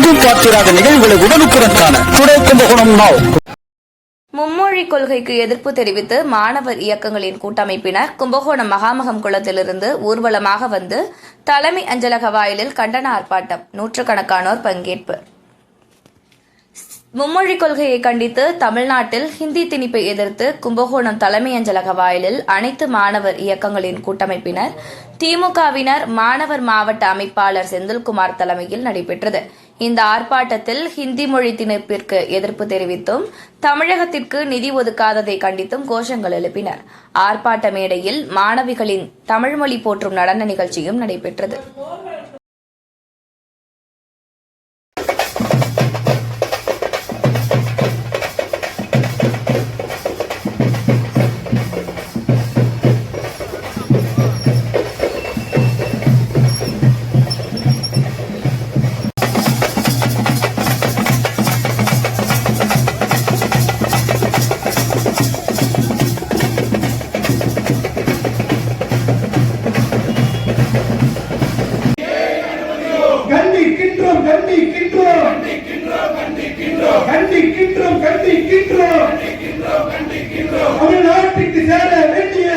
எங்கும் பார்த்திராத நிகழ்வுகளை உடனுக்குடன் காண டுடே கும்பகோணம் நாவ். மும்மொழி கொள்கைக்கு எதிர்ப்பு தெரிவித்து மாணவர் இயக்கங்களின் கூட்டமைப்பினர் கும்பகோணம் மகாமகம் குளத்திலிருந்து ஊர்வலமாக வந்து தலைமை அஞ்சலக வாயிலில் கண்டன ஆர்ப்பாட்டம். நூற்றுக்கணக்கானோர் பங்கேற்பு. மும்மொழி கொள்கையை கண்டித்து தமிழ்நாட்டில் ஹிந்தி திணிப்பை எதிர்த்து கும்பகோணம் தலைமை அஞ்சலக வாயிலில் அனைத்து மாணவர் இயக்கங்களின் கூட்டமைப்பினர் திமுகவினர் மாணவர் மாவட்ட அமைப்பாளர் செந்தில்குமார் தலைமையில் நடைபெற்றது. இந்த ஆர்ப்பாட்டத்தில் ஹிந்தி மொழி திணிப்பிற்கு எதிர்ப்பு தெரிவித்தும் தமிழகத்திற்கு நிதி ஒதுக்காததை கண்டித்தும் கோஷங்கள் எழுப்பினர். ஆர்ப்பாட்ட மேடையில் மாணவிகளின் தமிழ்மொழி போற்றும் நடன நிகழ்ச்சியும் நடைபெற்றது. தமிழ்நாட்டுக்கு சேர வேண்டிய